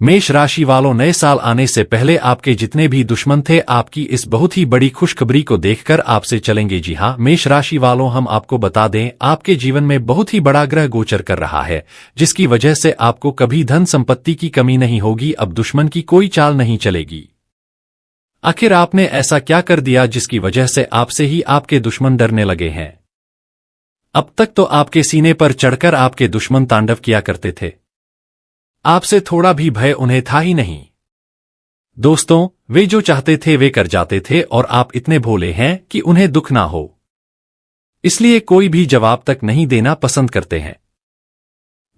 मेष राशि वालों, नए साल आने से पहले आपके जितने भी दुश्मन थे आपकी इस बहुत ही बड़ी खुशखबरी को देखकर आपसे चलेंगे। जी हाँ मेष राशि वालों, हम आपको बता दें आपके जीवन में बहुत ही बड़ा ग्रह गोचर कर रहा है, जिसकी वजह से आपको कभी धन संपत्ति की कमी नहीं होगी। अब दुश्मन की कोई चाल नहीं चलेगी। आखिर आपने ऐसा क्या कर दिया जिसकी वजह से आपसे ही आपके दुश्मन डरने लगे हैं? अब तक तो आपके सीने पर चढ़कर आपके दुश्मन तांडव किया करते थे, आपसे थोड़ा भी भय उन्हें था ही नहीं। दोस्तों, वे जो चाहते थे वे कर जाते थे और आप इतने भोले हैं कि उन्हें दुख ना हो, इसलिए कोई भी जवाब तक नहीं देना पसंद करते हैं।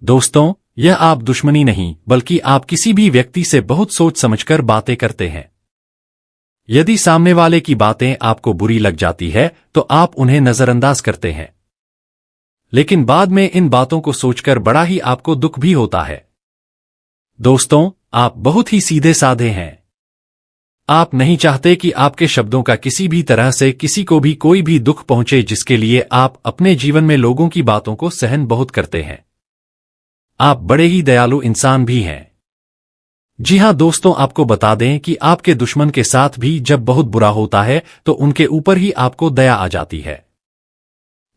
दोस्तों, यह आप दुश्मनी नहीं बल्कि आप किसी भी व्यक्ति से बहुत सोच समझकर बातें करते हैं। यदि सामने वाले की बातें आपको बुरी लग जाती है तो आप उन्हें नजरअंदाज करते हैं, लेकिन बाद में इन बातों को सोचकर बड़ा ही आपको दुख भी होता है। दोस्तों, आप बहुत ही सीधे साधे हैं। आप नहीं चाहते कि आपके शब्दों का किसी भी तरह से किसी को भी कोई भी दुख पहुंचे, जिसके लिए आप अपने जीवन में लोगों की बातों को सहन बहुत करते हैं। आप बड़े ही दयालु इंसान भी हैं। जी हां दोस्तों, आपको बता दें कि आपके दुश्मन के साथ भी जब बहुत बुरा होता है तो उनके ऊपर ही आपको दया आ जाती है,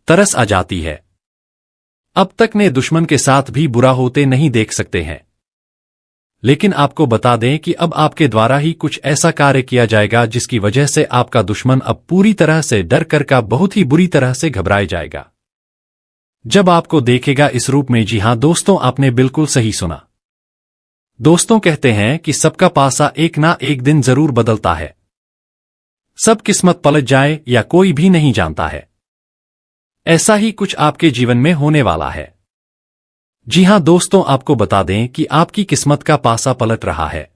तरस आ जाती है। अब तक ने दुश्मन के साथ भी बुरा होते नहीं देख सकते हैं, लेकिन आपको बता दें कि अब आपके द्वारा ही कुछ ऐसा कार्य किया जाएगा जिसकी वजह से आपका दुश्मन अब पूरी तरह से डर कर का बहुत ही बुरी तरह से घबराए जाएगा जब आपको देखेगा इस रूप में। जी हां दोस्तों, आपने बिल्कुल सही सुना। दोस्तों कहते हैं कि सबका पासा एक ना एक दिन जरूर बदलता है। सब किस्मत पलट जाए या कोई भी नहीं जानता है। ऐसा ही कुछ आपके जीवन में होने वाला है। जी हां दोस्तों, आपको बता दें कि आपकी किस्मत का पासा पलट रहा है,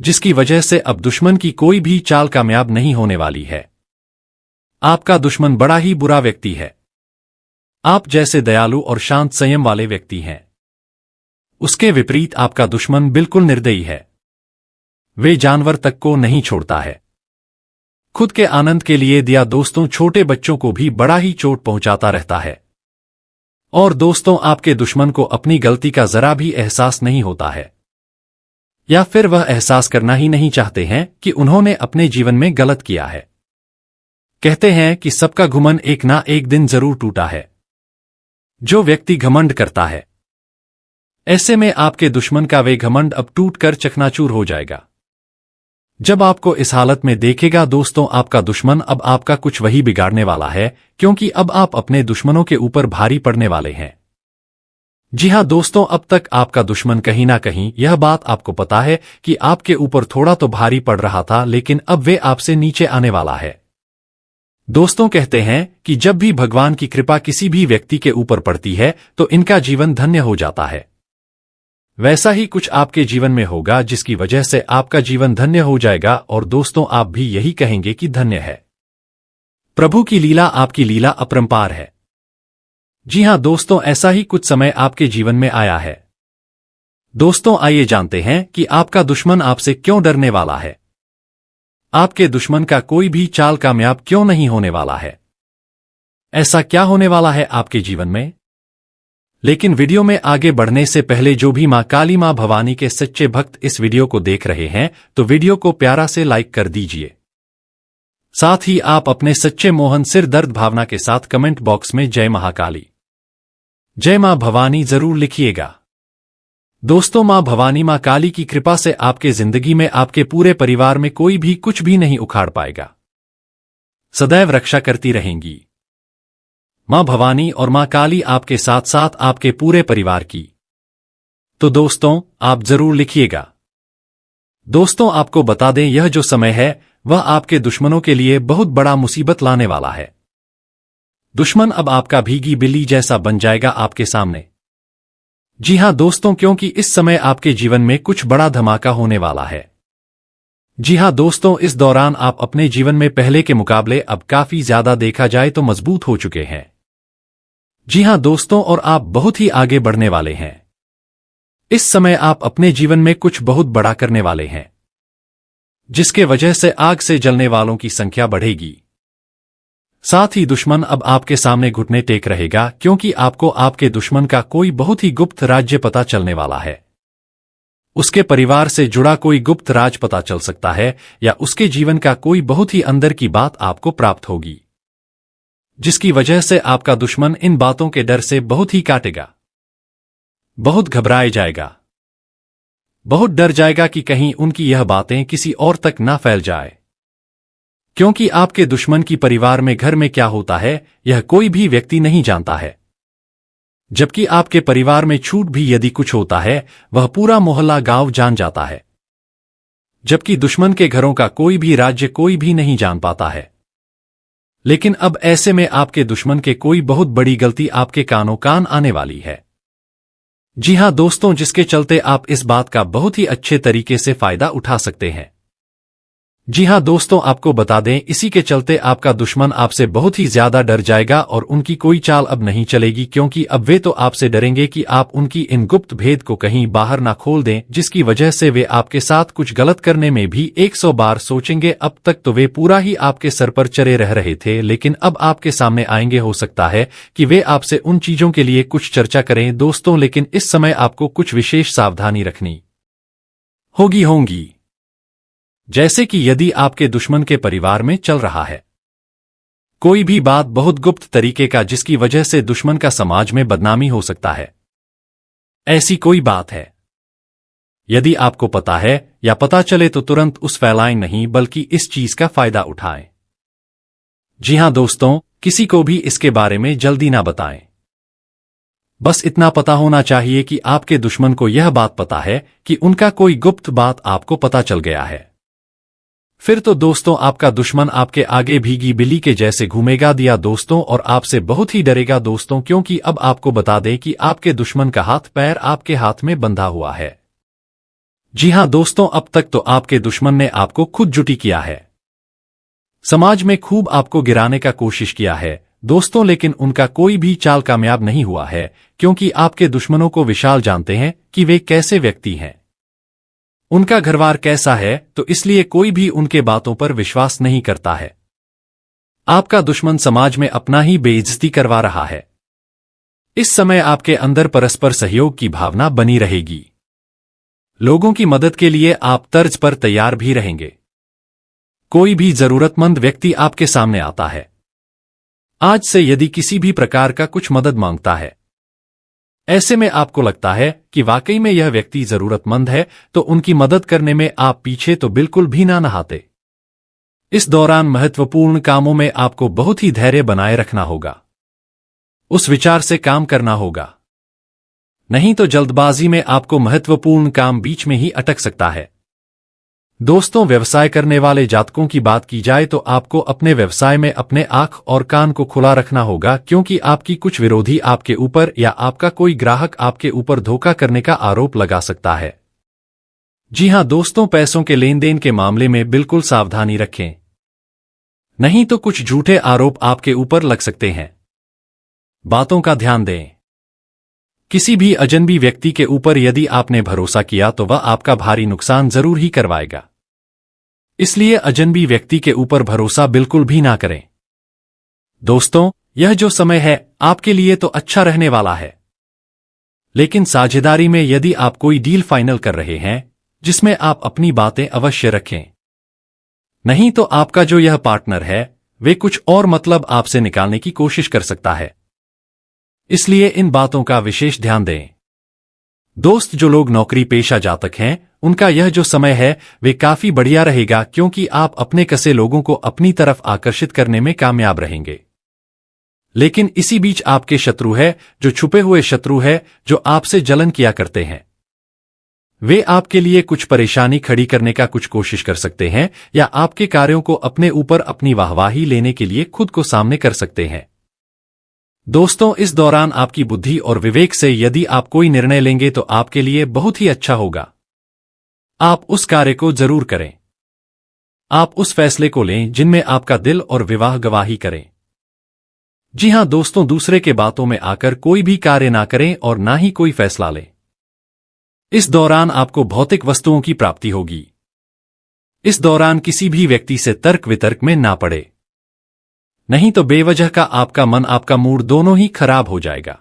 जिसकी वजह से अब दुश्मन की कोई भी चाल कामयाब नहीं होने वाली है। आपका दुश्मन बड़ा ही बुरा व्यक्ति है। आप जैसे दयालु और शांत संयम वाले व्यक्ति हैं, उसके विपरीत आपका दुश्मन बिल्कुल निर्दयी है। वे जानवर तक को नहीं छोड़ता है। खुद के आनंद के लिए दिया दोस्तों छोटे बच्चों को भी बड़ा ही चोट पहुंचाता रहता है। और दोस्तों, आपके दुश्मन को अपनी गलती का जरा भी एहसास नहीं होता है, या फिर वह एहसास करना ही नहीं चाहते हैं कि उन्होंने अपने जीवन में गलत किया है। कहते हैं कि सबका घमंड एक ना एक दिन जरूर टूटा है। जो व्यक्ति घमंड करता है, ऐसे में आपके दुश्मन का वे घमंड अब टूटकर चकनाचूर हो जाएगा। जब आपको इस हालत में देखेगा दोस्तों, आपका दुश्मन अब आपका कुछ वही बिगाड़ने वाला है, क्योंकि अब आप अपने दुश्मनों के ऊपर भारी पड़ने वाले हैं। जी हां दोस्तों, अब तक आपका दुश्मन कहीं ना कहीं यह बात आपको पता है कि आपके ऊपर थोड़ा तो भारी पड़ रहा था, लेकिन अब वे आपसे नीचे आने वाला है। दोस्तों कहते हैं कि जब भी भगवान की कृपा किसी भी व्यक्ति के ऊपर पड़ती है तो इनका जीवन धन्य हो जाता है। वैसा ही कुछ आपके जीवन में होगा जिसकी वजह से आपका जीवन धन्य हो जाएगा, और दोस्तों आप भी यही कहेंगे कि धन्य है। प्रभु की लीला, आपकी लीला अपरंपार है। जी हां दोस्तों, ऐसा ही कुछ समय आपके जीवन में आया है। दोस्तों आइए जानते हैं कि आपका दुश्मन आपसे क्यों डरने वाला है। आपके दुश्मन का कोई भी चाल कामयाब क्यों नहीं होने वाला है। ऐसा क्या होने वाला है आपके जीवन में। लेकिन वीडियो में आगे बढ़ने से पहले जो भी मां काली मां भवानी के सच्चे भक्त इस वीडियो को देख रहे हैं तो वीडियो को प्यारा से लाइक कर दीजिए। साथ ही आप अपने सच्चे मोहन सिर दर्द भावना के साथ कमेंट बॉक्स में जय महाकाली, जय मां भवानी जरूर लिखिएगा। दोस्तों, मां भवानी मां काली की कृपा से आपके जिंदगी में आपके पूरे परिवार में कोई भी कुछ भी नहीं उखाड़ पाएगा। सदैव रक्षा करती रहेंगी। मां भवानी और मां काली आपके साथ साथ आपके पूरे परिवार की। तो दोस्तों आप जरूर लिखिएगा। दोस्तों आपको बता दें, यह जो समय है वह आपके दुश्मनों के लिए बहुत बड़ा मुसीबत लाने वाला है। दुश्मन अब आपका भीगी बिल्ली जैसा बन जाएगा आपके सामने। जी हां दोस्तों, क्योंकि इस समय आपके जीवन में कुछ बड़ा धमाका होने वाला है। जी हां दोस्तों, इस दौरान आप अपने जीवन में पहले के मुकाबले अब काफी ज्यादा देखा जाए तो मजबूत हो चुके हैं। जी हां दोस्तों, और आप बहुत ही आगे बढ़ने वाले हैं। इस समय आप अपने जीवन में कुछ बहुत बड़ा करने वाले हैं, जिसके वजह से आग से जलने वालों की संख्या बढ़ेगी। साथ ही दुश्मन अब आपके सामने घुटने टेक रहेगा, क्योंकि आपको आपके दुश्मन का कोई बहुत ही गुप्त राज्य पता चलने वाला है। उसके परिवार से जुड़ा कोई गुप्त राज पता चल सकता है या उसके जीवन का कोई बहुत ही अंदर की बात आपको प्राप्त होगी, जिसकी वजह से आपका दुश्मन इन बातों के डर से बहुत ही काटेगा, बहुत घबराए जाएगा, बहुत डर जाएगा कि कहीं उनकी यह बातें किसी और तक ना फैल जाए। क्योंकि आपके दुश्मन की परिवार में घर में क्या होता है यह कोई भी व्यक्ति नहीं जानता है, जबकि आपके परिवार में छूट भी यदि कुछ होता है वह पूरा मोहल्ला गांव जान जाता है, जबकि दुश्मन के घरों का कोई भी राज्य कोई भी नहीं जान पाता है। लेकिन अब ऐसे में आपके दुश्मन के कोई बहुत बड़ी गलती आपके कानों कान आने वाली है। जी हां दोस्तों, जिसके चलते आप इस बात का बहुत ही अच्छे तरीके से फायदा उठा सकते हैं। जी हां दोस्तों, आपको बता दें, इसी के चलते आपका दुश्मन आपसे बहुत ही ज्यादा डर जाएगा और उनकी कोई चाल अब नहीं चलेगी, क्योंकि अब वे तो आपसे डरेंगे कि आप उनकी इन गुप्त भेद को कहीं बाहर ना खोल दें, जिसकी वजह से वे आपके साथ कुछ गलत करने में भी 100 बार सोचेंगे। अब तक तो वे पूरा ही आपके सर पर चढ़े रह रहे थे, लेकिन अब आपके सामने आएंगे। हो सकता है कि वे आपसे उन चीजों के लिए कुछ चर्चा करें दोस्तों, लेकिन इस समय आपको कुछ विशेष सावधानी रखनी होगी। जैसे कि यदि आपके दुश्मन के परिवार में चल रहा है कोई भी बात बहुत गुप्त तरीके का, जिसकी वजह से दुश्मन का समाज में बदनामी हो सकता है, ऐसी कोई बात है, यदि आपको पता है या पता चले तो तुरंत उस फैलाएं नहीं, बल्कि इस चीज का फायदा उठाएं। जी हां दोस्तों, किसी को भी इसके बारे में जल्दी ना बताएं। बस इतना पता होना चाहिए कि आपके दुश्मन को यह बात पता है कि उनका कोई गुप्त बात आपको पता चल गया है। फिर तो दोस्तों आपका दुश्मन आपके आगे भीगी बिल्ली के जैसे घूमेगा दिया दोस्तों, और आपसे बहुत ही डरेगा दोस्तों, क्योंकि अब आपको बता दें कि आपके दुश्मन का हाथ पैर आपके हाथ में बंधा हुआ है। जी हां दोस्तों, अब तक तो आपके दुश्मन ने आपको खुद जुटी किया है, समाज में खूब आपको गिराने का कोशिश किया है दोस्तों, लेकिन उनका कोई भी चाल कामयाब नहीं हुआ है, क्योंकि आपके दुश्मनों को विशाल जानते हैं कि वे कैसे व्यक्ति हैं, उनका घरवार कैसा है, तो इसलिए कोई भी उनके बातों पर विश्वास नहीं करता है। आपका दुश्मन समाज में अपना ही बेइज्जती करवा रहा है। इस समय आपके अंदर परस्पर सहयोग की भावना बनी रहेगी। लोगों की मदद के लिए आप तर्ज पर तैयार भी रहेंगे। कोई भी जरूरतमंद व्यक्ति आपके सामने आता है, आज से यदि किसी भी प्रकार का कुछ मदद मांगता है, ऐसे में आपको लगता है कि वाकई में यह व्यक्ति जरूरतमंद है, तो उनकी मदद करने में आप पीछे तो बिल्कुल भी ना नहाते। इस दौरान महत्वपूर्ण कामों में आपको बहुत ही धैर्य बनाए रखना होगा, उस विचार से काम करना होगा, नहीं तो जल्दबाजी में आपको महत्वपूर्ण काम बीच में ही अटक सकता है। दोस्तों, व्यवसाय करने वाले जातकों की बात की जाए तो आपको अपने व्यवसाय में अपने आंख और कान को खुला रखना होगा, क्योंकि आपकी कुछ विरोधी आपके ऊपर या आपका कोई ग्राहक आपके ऊपर धोखा करने का आरोप लगा सकता है। जी हां दोस्तों, पैसों के लेन देन के मामले में बिल्कुल सावधानी रखें, नहीं तो कुछ झूठे आरोप आपके ऊपर लग सकते हैं। बातों का ध्यान दें। किसी भी अजनबी व्यक्ति के ऊपर यदि आपने भरोसा किया तो वह आपका भारी नुकसान जरूर ही करवाएगा, इसलिए अजनबी व्यक्ति के ऊपर भरोसा बिल्कुल भी ना करें। दोस्तों, यह जो समय है आपके लिए तो अच्छा रहने वाला है, लेकिन साझेदारी में यदि आप कोई डील फाइनल कर रहे हैं जिसमें आप अपनी बातें अवश्य रखें, नहीं तो आपका जो यह पार्टनर है वे कुछ और मतलब आपसे निकालने की कोशिश कर सकता है, इसलिए इन बातों का विशेष ध्यान दें। दोस्त, जो लोग नौकरी पेशा जातक हैं उनका यह जो समय है वे काफी बढ़िया रहेगा, क्योंकि आप अपने कसे लोगों को अपनी तरफ आकर्षित करने में कामयाब रहेंगे। लेकिन इसी बीच आपके शत्रु है, जो छुपे हुए शत्रु है, जो आपसे जलन किया करते हैं, वे आपके लिए कुछ परेशानी खड़ी करने का कुछ कोशिश कर सकते हैं, या आपके कार्यों को अपने ऊपर अपनी वाहवाही लेने के लिए खुद को सामने कर सकते हैं। दोस्तों, इस दौरान आपकी बुद्धि और विवेक से यदि आप कोई निर्णय लेंगे तो आपके लिए बहुत ही अच्छा होगा। आप उस कार्य को जरूर करें, आप उस फैसले को लें जिनमें आपका दिल और विवाह गवाही करें। जी हां दोस्तों, दूसरे के बातों में आकर कोई भी कार्य ना करें और ना ही कोई फैसला लें। इस दौरान आपको भौतिक वस्तुओं की प्राप्ति होगी। इस दौरान किसी भी व्यक्ति से तर्क वितर्क में ना पड़े, नहीं तो बेवजह का आपका मन आपका मूड दोनों ही खराब हो जाएगा।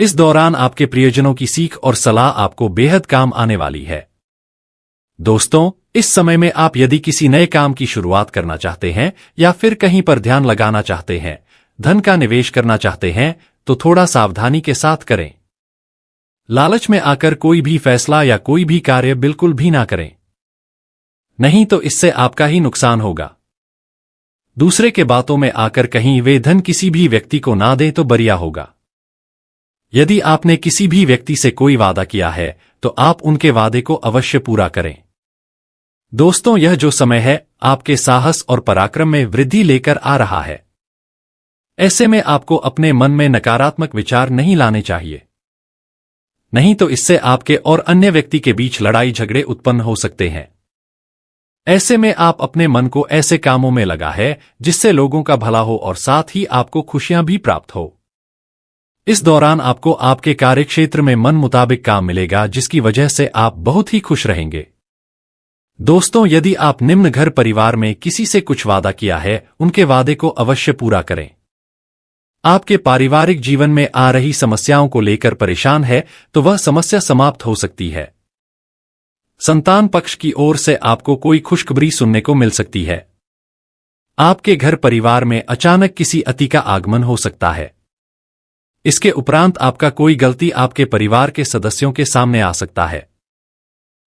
इस दौरान आपके प्रियजनों की सीख और सलाह आपको बेहद काम आने वाली है। दोस्तों, इस समय में आप यदि किसी नए काम की शुरुआत करना चाहते हैं या फिर कहीं पर ध्यान लगाना चाहते हैं, धन का निवेश करना चाहते हैं, तो थोड़ा सावधानी के साथ करें। लालच में आकर कोई भी फैसला या कोई भी कार्य बिल्कुल भी ना करें, नहीं तो इससे आपका ही नुकसान होगा। दूसरे के बातों में आकर कहीं वे धन किसी भी व्यक्ति को ना दें तो बढ़िया होगा। यदि आपने किसी भी व्यक्ति से कोई वादा किया है तो आप उनके वादे को अवश्य पूरा करें। दोस्तों, यह जो समय है आपके साहस और पराक्रम में वृद्धि लेकर आ रहा है। ऐसे में आपको अपने मन में नकारात्मक विचार नहीं लाने चाहिए, नहीं तो इससे आपके और अन्य व्यक्ति के बीच लड़ाई झगड़े उत्पन्न हो सकते हैं। ऐसे में आप अपने मन को ऐसे कामों में लगा है जिससे लोगों का भला हो और साथ ही आपको खुशियां भी प्राप्त हो। इस दौरान आपको आपके कार्यक्षेत्र में मन मुताबिक काम मिलेगा, जिसकी वजह से आप बहुत ही खुश रहेंगे। दोस्तों, यदि आप निम्न घर परिवार में किसी से कुछ वादा किया है, उनके वादे को अवश्य पूरा करें। आपके पारिवारिक जीवन में आ रही समस्याओं को लेकर परेशान है तो वह समस्या समाप्त हो सकती है। संतान पक्ष की ओर से आपको कोई खुशखबरी सुनने को मिल सकती है। आपके घर परिवार में अचानक किसी अतिथि का आगमन हो सकता है। इसके उपरांत आपका कोई गलती आपके परिवार के सदस्यों के सामने आ सकता है,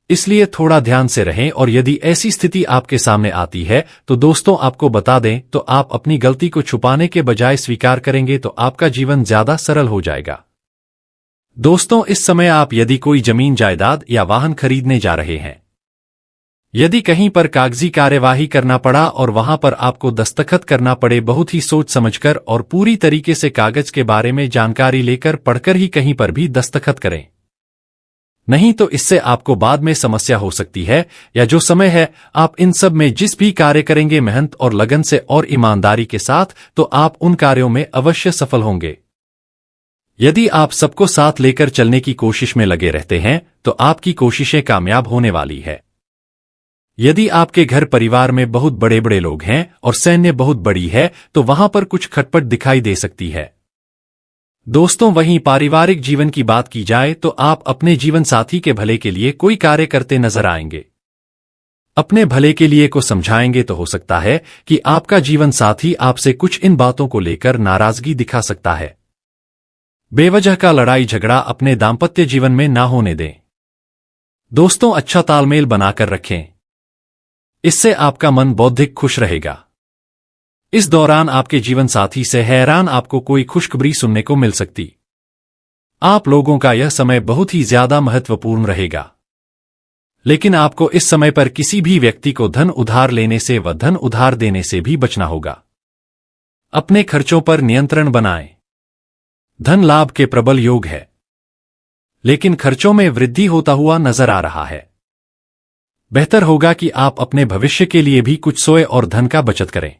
इसलिए थोड़ा ध्यान से रहें। और यदि ऐसी स्थिति आपके सामने आती है तो दोस्तों, आपको बता दें तो आप अपनी गलती को छुपाने के बजाय स्वीकार करेंगे तो आपका जीवन ज्यादा सरल हो जाएगा। दोस्तों, इस समय आप यदि कोई जमीन जायदाद या वाहन खरीदने जा रहे हैं, यदि कहीं पर कागजी कार्यवाही करना पड़ा और वहां पर आपको दस्तखत करना पड़े, बहुत ही सोच समझकर और पूरी तरीके से कागज के बारे में जानकारी लेकर पढ़कर ही कहीं पर भी दस्तखत करें, नहीं तो इससे आपको बाद में समस्या हो सकती है। या जो समय है आप इन सब में जिस भी कार्य करेंगे मेहनत और लगन से और ईमानदारी के साथ, तो आप उन कार्यों में अवश्य सफल होंगे। यदि आप सबको साथ लेकर चलने की कोशिश में लगे रहते हैं तो आपकी कोशिशें कामयाब होने वाली है। यदि आपके घर परिवार में बहुत बड़े बड़े लोग हैं और सैन्य बहुत बड़ी है तो वहां पर कुछ खटपट दिखाई दे सकती है। दोस्तों, वहीं पारिवारिक जीवन की बात की जाए तो आप अपने जीवन साथी के भले के लिए कोई कार्य करते नजर आएंगे। अपने भले के लिए को समझाएंगे तो हो सकता है कि आपका जीवन साथी आपसे कुछ इन बातों को लेकर नाराजगी दिखा सकता है। बेवजह का लड़ाई झगड़ा अपने दाम्पत्य जीवन में ना होने दें। दोस्तों, अच्छा तालमेल बनाकर रखें, इससे आपका मन बौद्धिक खुश रहेगा। इस दौरान आपके जीवन साथी से हैरान आपको कोई खुशखबरी सुनने को मिल सकती। आप लोगों का यह समय बहुत ही ज्यादा महत्वपूर्ण रहेगा, लेकिन आपको इस समय पर किसी भी व्यक्ति को धन उधार लेने से व धन उधार देने से भी बचना होगा। अपने खर्चों पर नियंत्रण बनाएं। धन लाभ के प्रबल योग है, लेकिन खर्चों में वृद्धि होता हुआ नजर आ रहा है। बेहतर होगा कि आप अपने भविष्य के लिए भी कुछ सोए और धन का बचत करें।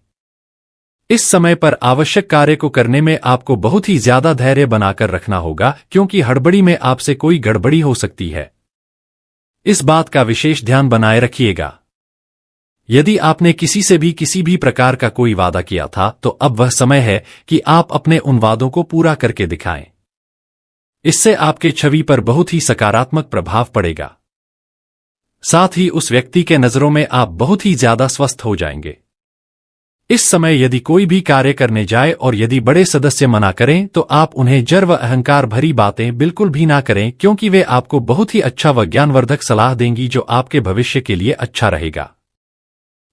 इस समय पर आवश्यक कार्य को करने में आपको बहुत ही ज्यादा धैर्य बनाकर रखना होगा, क्योंकि हड़बड़ी में आपसे कोई गड़बड़ी हो सकती है। इस बात का विशेष ध्यान बनाए रखिएगा। यदि आपने किसी से भी किसी भी प्रकार का कोई वादा किया था तो अब वह समय है कि आप अपने उन वादों को पूरा करके दिखाएं। इससे आपके छवि पर बहुत ही सकारात्मक प्रभाव पड़ेगा। साथ ही उस व्यक्ति के नजरों में आप बहुत ही ज्यादा स्वस्थ हो जाएंगे। इस समय यदि कोई भी कार्य करने जाए और यदि बड़े सदस्य मना करें तो आप उन्हें जर व अहंकार भरी बातें बिल्कुल भी ना करें, क्योंकि वे आपको बहुत ही अच्छा व ज्ञानवर्धक सलाह देंगी जो आपके भविष्य के लिए अच्छा रहेगा।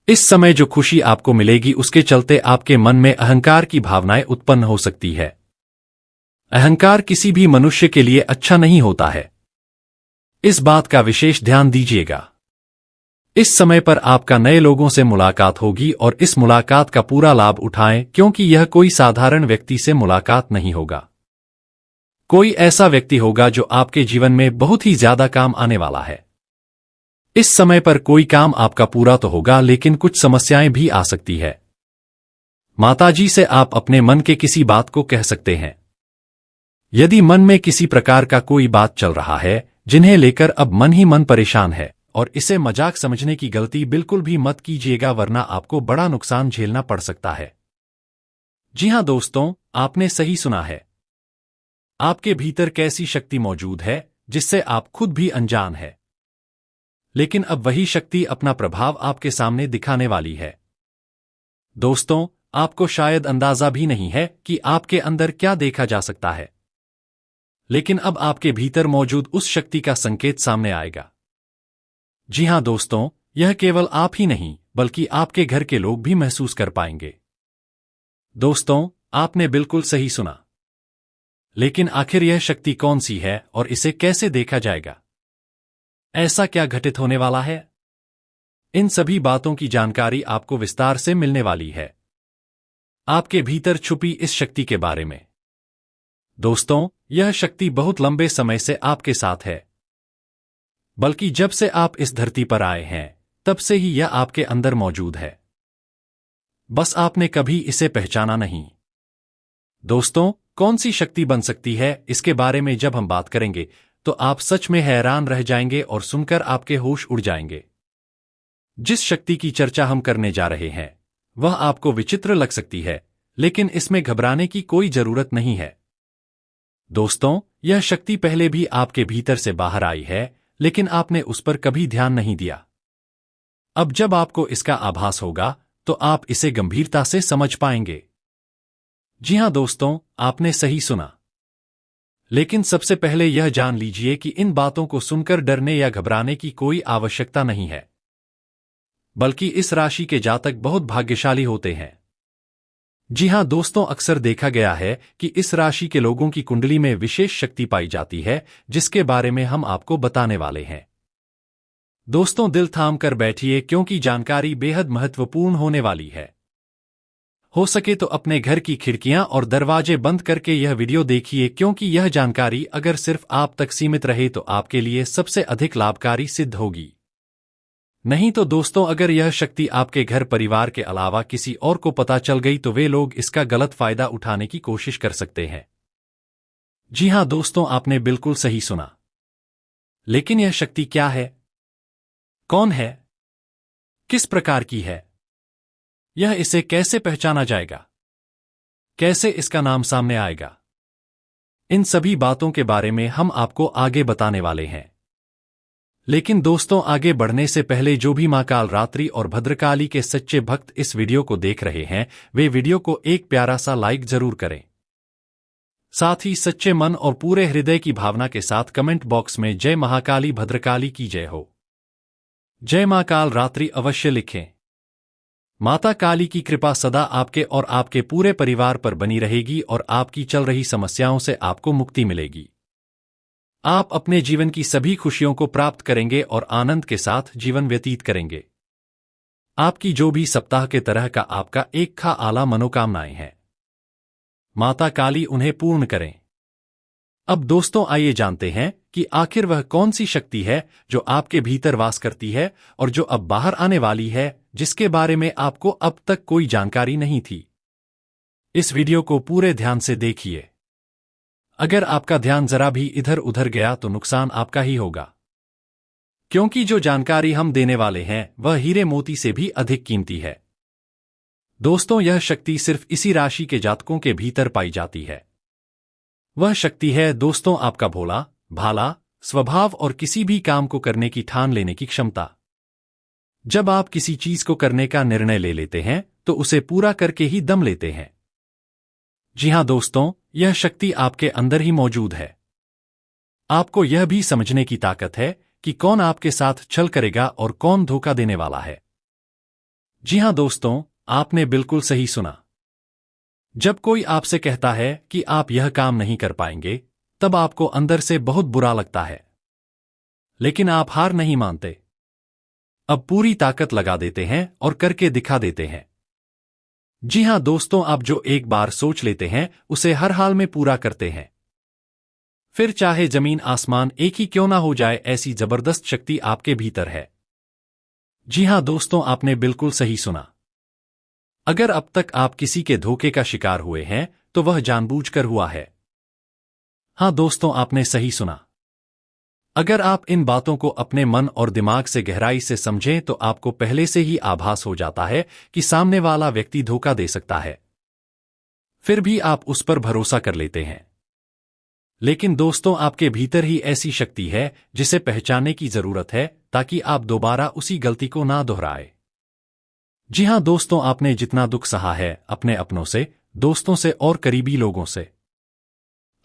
इस समय जो खुशी आपको मिलेगी उसके चलते आपके मन में अहंकार की भावनाएं उत्पन्न हो सकती है। अहंकार किसी भी मनुष्य के लिए अच्छा नहीं होता है, इस बात का विशेष ध्यान दीजिएगा। इस समय पर आपका नए लोगों से मुलाकात होगी और इस मुलाकात का पूरा लाभ उठाएं, क्योंकि यह कोई साधारण व्यक्ति से मुलाकात नहीं होगा। कोई ऐसा व्यक्ति होगा जो आपके जीवन में बहुत ही ज्यादा काम आने वाला है। इस समय पर कोई काम आपका पूरा तो होगा, लेकिन कुछ समस्याएं भी आ सकती है। माताजी से आप अपने मन के किसी बात को कह सकते हैं। यदि मन में किसी प्रकार का कोई बात चल रहा है जिन्हें लेकर अब मन ही मन परेशान है, और इसे मजाक समझने की गलती बिल्कुल भी मत कीजिएगा, वरना आपको बड़ा नुकसान झेलना पड़ सकता है। जी हां दोस्तों, आपने सही सुना है। आपके भीतर कैसी शक्ति मौजूद है जिससे आप खुद भी अनजान है, लेकिन अब वही शक्ति अपना प्रभाव आपके सामने दिखाने वाली है। दोस्तों, आपको शायद अंदाजा भी नहीं है कि आपके अंदर क्या देखा जा सकता है, लेकिन अब आपके भीतर मौजूद उस शक्ति का संकेत सामने आएगा। जी हां दोस्तों, यह केवल आप ही नहीं बल्कि आपके घर के लोग भी महसूस कर पाएंगे। दोस्तों, आपने बिल्कुल सही सुना। लेकिन आखिर यह शक्ति कौन सी है और इसे कैसे देखा जाएगा? ऐसा क्या घटित होने वाला है? इन सभी बातों की जानकारी आपको विस्तार से मिलने वाली है आपके भीतर छुपी इस शक्ति के बारे में। दोस्तों, यह शक्ति बहुत लंबे समय से आपके साथ है, बल्कि जब से आप इस धरती पर आए हैं तब से ही यह आपके अंदर मौजूद है, बस आपने कभी इसे पहचाना नहीं। दोस्तों, कौन सी शक्ति बन सकती है, इसके बारे में जब हम बात करेंगे तो आप सच में हैरान रह जाएंगे और सुनकर आपके होश उड़ जाएंगे। जिस शक्ति की चर्चा हम करने जा रहे हैं वह आपको विचित्र लग सकती है, लेकिन इसमें घबराने की कोई जरूरत नहीं है। दोस्तों, यह शक्ति पहले भी आपके भीतर से बाहर आई है, लेकिन आपने उस पर कभी ध्यान नहीं दिया। अब जब आपको इसका आभास होगा तो आप इसे गंभीरता से समझ पाएंगे। जी हां दोस्तों, आपने सही सुना। लेकिन सबसे पहले यह जान लीजिए कि इन बातों को सुनकर डरने या घबराने की कोई आवश्यकता नहीं है, बल्कि इस राशि के जातक बहुत भाग्यशाली होते हैं। जी हां दोस्तों, अक्सर देखा गया है कि इस राशि के लोगों की कुंडली में विशेष शक्ति पाई जाती है, जिसके बारे में हम आपको बताने वाले हैं। दोस्तों, दिल थाम कर बैठिए क्योंकि जानकारी बेहद महत्वपूर्ण होने वाली है। हो सके तो अपने घर की खिड़कियां और दरवाजे बंद करके यह वीडियो देखिए, क्योंकि यह जानकारी अगर सिर्फ आप तक सीमित रहे तो आपके लिए सबसे अधिक लाभकारी सिद्ध होगी। नहीं तो दोस्तों, अगर यह शक्ति आपके घर परिवार के अलावा किसी और को पता चल गई तो वे लोग इसका गलत फायदा उठाने की कोशिश कर सकते हैं। जी हां दोस्तों, आपने बिल्कुल सही सुना। लेकिन यह शक्ति क्या है? कौन है? किस प्रकार की है? यह इसे कैसे पहचाना जाएगा? कैसे इसका नाम सामने आएगा? इन सभी बातों के बारे में हम आपको आगे बताने वाले हैं। लेकिन दोस्तों, आगे बढ़ने से पहले जो भी मां काल रात्रि और भद्रकाली के सच्चे भक्त इस वीडियो को देख रहे हैं वे वीडियो को एक प्यारा सा लाइक जरूर करें। साथ ही सच्चे मन और पूरे हृदय की भावना के साथ कमेंट बॉक्स में जय महाकाली भद्रकाली की जय हो, जय मां काल रात्रि अवश्य लिखें। माता काली की कृपा सदा आपके और आपके पूरे परिवार पर बनी रहेगी और आपकी चल रही समस्याओं से आपको मुक्ति मिलेगी। आप अपने जीवन की सभी खुशियों को प्राप्त करेंगे और आनंद के साथ जीवन व्यतीत करेंगे। आपकी जो भी सप्ताह के तरह का आपका एक खा आला मनोकामनाएं हैं, माता काली उन्हें पूर्ण करें। अब दोस्तों, आइए जानते हैं कि आखिर वह कौन सी शक्ति है जो आपके भीतर वास करती है और जो अब बाहर आने वाली है, जिसके बारे में आपको अब तक कोई जानकारी नहीं थी। इस वीडियो को पूरे ध्यान से देखिए। अगर आपका ध्यान जरा भी इधर उधर गया तो नुकसान आपका ही होगा, क्योंकि जो जानकारी हम देने वाले हैं वह हीरे मोती से भी अधिक कीमती है। दोस्तों, यह शक्ति सिर्फ इसी राशि के जातकों के भीतर पाई जाती है। वह शक्ति है दोस्तों आपका भोला भाला स्वभाव और किसी भी काम को करने की ठान लेने की क्षमता। जब आप किसी चीज को करने का निर्णय ले लेते हैं तो उसे पूरा करके ही दम लेते हैं। जी हां दोस्तों, यह शक्ति आपके अंदर ही मौजूद है। आपको यह भी समझने की ताकत है कि कौन आपके साथ छल करेगा और कौन धोखा देने वाला है। जी हां दोस्तों, आपने बिल्कुल सही सुना। जब कोई आपसे कहता है कि आप यह काम नहीं कर पाएंगे, तब आपको अंदर से बहुत बुरा लगता है, लेकिन आप हार नहीं मानते। अब पूरी ताकत लगा देते हैं और करके दिखा देते हैं। जी हां दोस्तों, आप जो एक बार सोच लेते हैं उसे हर हाल में पूरा करते हैं। फिर चाहे जमीन आसमान एक ही क्यों ना हो जाए, ऐसी जबरदस्त शक्ति आपके भीतर है। जी हां दोस्तों, आपने बिल्कुल सही सुना। अगर अब तक आप किसी के धोखे का शिकार हुए हैं तो वह जानबूझकर हुआ है। हां दोस्तों, आपने सही सुना। अगर आप इन बातों को अपने मन और दिमाग से गहराई से समझें तो आपको पहले से ही आभास हो जाता है कि सामने वाला व्यक्ति धोखा दे सकता है, फिर भी आप उस पर भरोसा कर लेते हैं। लेकिन दोस्तों, आपके भीतर ही ऐसी शक्ति है जिसे पहचानने की जरूरत है ताकि आप दोबारा उसी गलती को ना दोहराए। जी हां दोस्तों, आपने जितना दुख सहा है अपने अपनों से, दोस्तों से और करीबी लोगों से,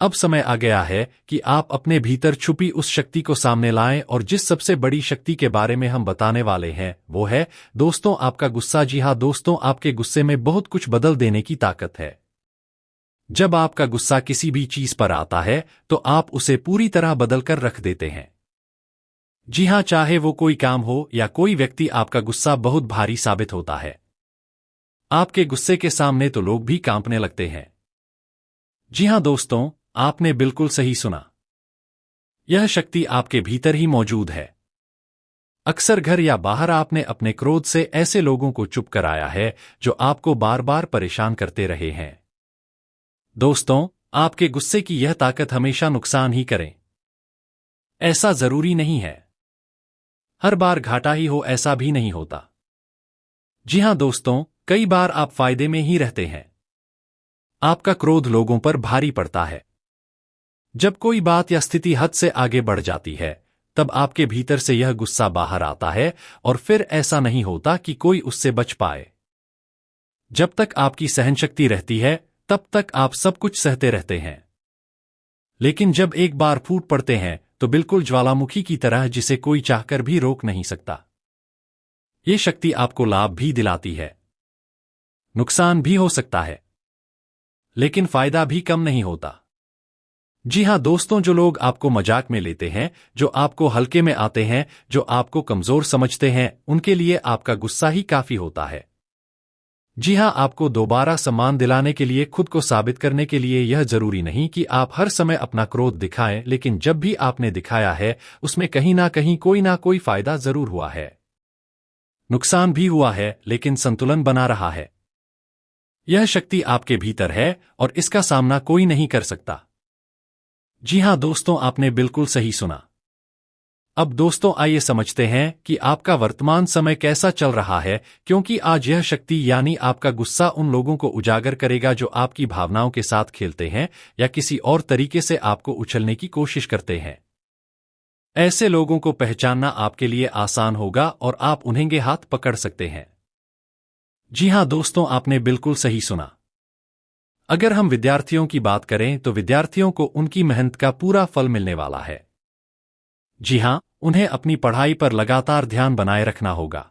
अब समय आ गया है कि आप अपने भीतर छुपी उस शक्ति को सामने लाएं। और जिस सबसे बड़ी शक्ति के बारे में हम बताने वाले हैं वो है दोस्तों आपका गुस्सा। जी हां दोस्तों, आपके गुस्से में बहुत कुछ बदल देने की ताकत है। जब आपका गुस्सा किसी भी चीज पर आता है तो आप उसे पूरी तरह बदल कर रख देते हैं। जी हां, चाहे वो कोई काम हो या कोई व्यक्ति, आपका गुस्सा बहुत भारी साबित होता है। आपके गुस्से के सामने तो लोग भी कांपने लगते हैं। जी हां दोस्तों, आपने बिल्कुल सही सुना। यह शक्ति आपके भीतर ही मौजूद है। अक्सर घर या बाहर आपने अपने क्रोध से ऐसे लोगों को चुप कराया है जो आपको बार बार परेशान करते रहे हैं। दोस्तों, आपके गुस्से की यह ताकत हमेशा नुकसान ही करे, ऐसा जरूरी नहीं है। हर बार घाटा ही हो ऐसा भी नहीं होता। जी हां दोस्तों, कई बार आप फायदे में ही रहते हैं। आपका क्रोध लोगों पर भारी पड़ता है। जब कोई बात या स्थिति हद से आगे बढ़ जाती है तब आपके भीतर से यह गुस्सा बाहर आता है और फिर ऐसा नहीं होता कि कोई उससे बच पाए। जब तक आपकी सहनशक्ति रहती है तब तक आप सब कुछ सहते रहते हैं। लेकिन जब एक बार फूट पड़ते हैं तो बिल्कुल ज्वालामुखी की तरह, जिसे कोई चाहकर भी रोक नहीं सकता। ये शक्ति आपको लाभ भी दिलाती है, नुकसान भी हो सकता है, लेकिन फायदा भी कम नहीं होता। जी हां दोस्तों, जो लोग आपको मजाक में लेते हैं, जो आपको हल्के में आते हैं, जो आपको कमजोर समझते हैं, उनके लिए आपका गुस्सा ही काफी होता है। जी हां, आपको दोबारा सम्मान दिलाने के लिए, खुद को साबित करने के लिए यह जरूरी नहीं कि आप हर समय अपना क्रोध दिखाएं, लेकिन जब भी आपने दिखाया है उसमें कहीं ना कोई फायदा जरूर हुआ है। नुकसान भी हुआ है लेकिन संतुलन बना रहा है। यह शक्ति आपके भीतर है और इसका सामना कोई नहीं कर सकता। जी हां दोस्तों, आपने बिल्कुल सही सुना। अब दोस्तों, आइए समझते हैं कि आपका वर्तमान समय कैसा चल रहा है, क्योंकि आज यह शक्ति यानी आपका गुस्सा उन लोगों को उजागर करेगा जो आपकी भावनाओं के साथ खेलते हैं या किसी और तरीके से आपको उछलने की कोशिश करते हैं। ऐसे लोगों को पहचानना आपके लिए आसान होगा और आप उन्हें हाथ पकड़ सकते हैं। जी हां दोस्तों, आपने बिल्कुल सही सुना। अगर हम विद्यार्थियों की बात करें तो विद्यार्थियों को उनकी मेहनत का पूरा फल मिलने वाला है। जी हां, उन्हें अपनी पढ़ाई पर लगातार ध्यान बनाए रखना होगा।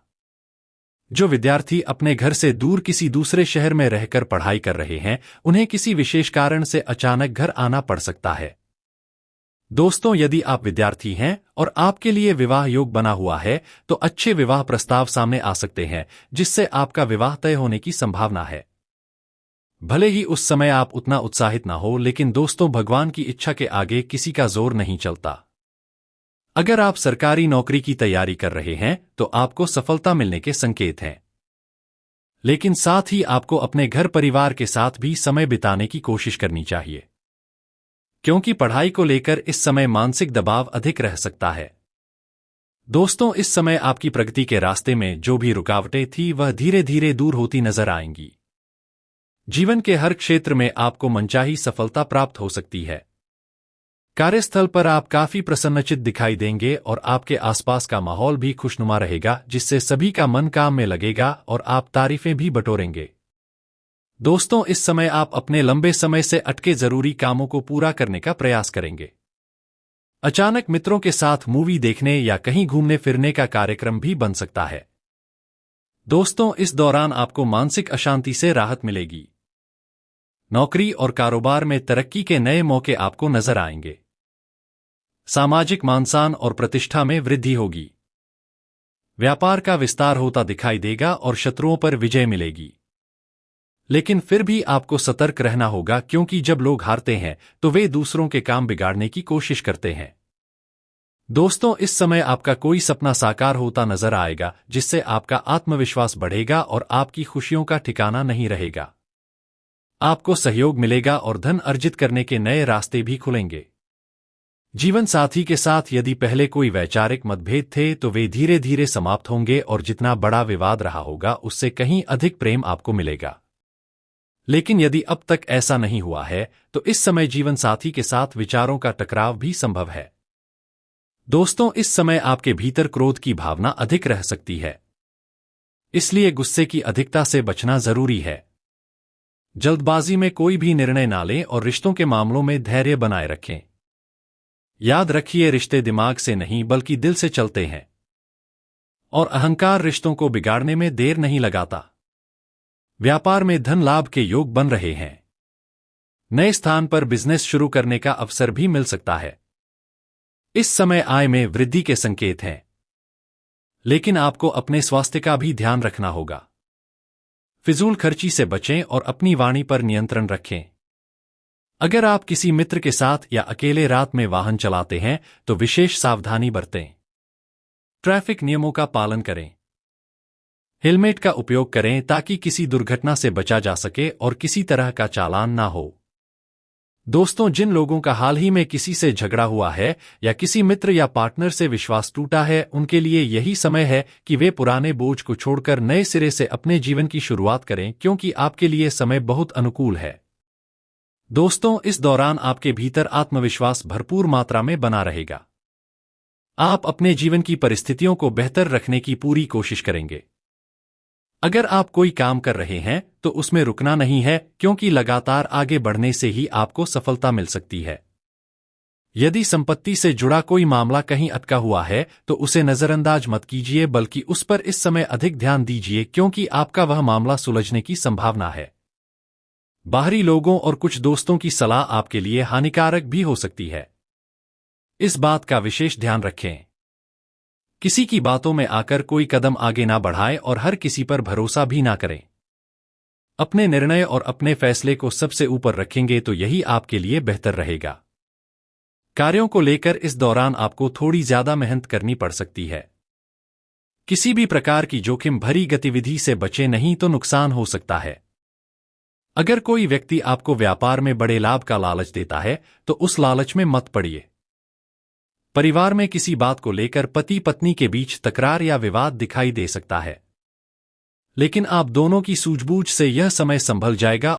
जो विद्यार्थी अपने घर से दूर किसी दूसरे शहर में रहकर पढ़ाई कर रहे हैं, उन्हें किसी विशेष कारण से अचानक घर आना पड़ सकता है। दोस्तों, यदि आप विद्यार्थी हैं और आपके लिए विवाह योग बना हुआ है तो अच्छे विवाह प्रस्ताव सामने आ सकते हैं जिससे आपका विवाह तय होने की संभावना है। भले ही उस समय आप उतना उत्साहित ना हो, लेकिन दोस्तों, भगवान की इच्छा के आगे किसी का जोर नहीं चलता। अगर आप सरकारी नौकरी की तैयारी कर रहे हैं तो आपको सफलता मिलने के संकेत हैं। लेकिन साथ ही आपको अपने घर परिवार के साथ भी समय बिताने की कोशिश करनी चाहिए, क्योंकि पढ़ाई को लेकर इस समय मानसिक दबाव अधिक रह सकता है। दोस्तों, इस समय आपकी प्रगति के रास्ते में जो भी रुकावटें थी वह धीरे धीरे दूर होती नजर आएंगी। जीवन के हर क्षेत्र में आपको मनचाही सफलता प्राप्त हो सकती है। कार्यस्थल पर आप काफी प्रसन्नचित्त दिखाई देंगे और आपके आसपास का माहौल भी खुशनुमा रहेगा, जिससे सभी का मन काम में लगेगा और आप तारीफें भी बटोरेंगे। दोस्तों, इस समय आप अपने लंबे समय से अटके जरूरी कामों को पूरा करने का प्रयास करेंगे। अचानक मित्रों के साथ मूवी देखने या कहीं घूमने फिरने का कार्यक्रम भी बन सकता है। दोस्तों, इस दौरान आपको मानसिक अशांति से राहत मिलेगी। नौकरी और कारोबार में तरक्की के नए मौके आपको नजर आएंगे। सामाजिक मान-सम्मान और प्रतिष्ठा में वृद्धि होगी। व्यापार का विस्तार होता दिखाई देगा और शत्रुओं पर विजय मिलेगी। लेकिन फिर भी आपको सतर्क रहना होगा, क्योंकि जब लोग हारते हैं तो वे दूसरों के काम बिगाड़ने की कोशिश करते हैं। दोस्तों, इस समय आपका कोई सपना साकार होता नजर आएगा जिससे आपका आत्मविश्वास बढ़ेगा और आपकी खुशियों का ठिकाना नहीं रहेगा। आपको सहयोग मिलेगा और धन अर्जित करने के नए रास्ते भी खुलेंगे। जीवन साथी के साथ यदि पहले कोई वैचारिक मतभेद थे तो वे धीरे धीरे समाप्त होंगे और जितना बड़ा विवाद रहा होगा उससे कहीं अधिक प्रेम आपको मिलेगा। लेकिन यदि अब तक ऐसा नहीं हुआ है तो इस समय जीवन साथी के साथ विचारों का टकराव भी संभव है। दोस्तों, इस समय आपके भीतर क्रोध की भावना अधिक रह सकती है, इसलिए गुस्से की अधिकता से बचना जरूरी है। जल्दबाजी में कोई भी निर्णय ना लें और रिश्तों के मामलों में धैर्य बनाए रखें। याद रखिए, रिश्ते दिमाग से नहीं बल्कि दिल से चलते हैं और अहंकार रिश्तों को बिगाड़ने में देर नहीं लगाता। व्यापार में धन लाभ के योग बन रहे हैं। नए स्थान पर बिजनेस शुरू करने का अवसर भी मिल सकता है। इस समय आय में वृद्धि के संकेत हैं, लेकिन आपको अपने स्वास्थ्य का भी ध्यान रखना होगा। फिजूल खर्ची से बचें और अपनी वाणी पर नियंत्रण रखें। अगर आप किसी मित्र के साथ या अकेले रात में वाहन चलाते हैं तो विशेष सावधानी बरतें। ट्रैफिक नियमों का पालन करें। हेलमेट का उपयोग करें ताकि किसी दुर्घटना से बचा जा सके और किसी तरह का चालान ना हो। दोस्तों, जिन लोगों का हाल ही में किसी से झगड़ा हुआ है या किसी मित्र या पार्टनर से विश्वास टूटा है, उनके लिए यही समय है कि वे पुराने बोझ को छोड़कर नए सिरे से अपने जीवन की शुरुआत करें, क्योंकि आपके लिए समय बहुत अनुकूल है। दोस्तों, इस दौरान आपके भीतर आत्मविश्वास भरपूर मात्रा में बना रहेगा। आप अपने जीवन की परिस्थितियों को बेहतर रखने की पूरी कोशिश करेंगे। अगर आप कोई काम कर रहे हैं तो उसमें रुकना नहीं है, क्योंकि लगातार आगे बढ़ने से ही आपको सफलता मिल सकती है। यदि संपत्ति से जुड़ा कोई मामला कहीं अटका हुआ है तो उसे नजरअंदाज मत कीजिए, बल्कि उस पर इस समय अधिक ध्यान दीजिए, क्योंकि आपका वह मामला सुलझने की संभावना है। बाहरी लोगों और कुछ दोस्तों की सलाह आपके लिए हानिकारक भी हो सकती है, इस बात का विशेष ध्यान रखें। किसी की बातों में आकर कोई कदम आगे ना बढ़ाएं और हर किसी पर भरोसा भी ना करें। अपने निर्णय और अपने फैसले को सबसे ऊपर रखेंगे तो यही आपके लिए बेहतर रहेगा। कार्यों को लेकर इस दौरान आपको थोड़ी ज्यादा मेहनत करनी पड़ सकती है। किसी भी प्रकार की जोखिम भरी गतिविधि से बचे नहीं तो नुकसान हो सकता है। अगर कोई व्यक्ति आपको व्यापार में बड़े लाभ का लालच देता है तो उस लालच में मत पड़िए। परिवार में किसी बात को लेकर पति पत्नी के बीच तकरार या विवाद दिखाई दे सकता है, लेकिन आप दोनों की सूझबूझ से यह समय संभल जाएगा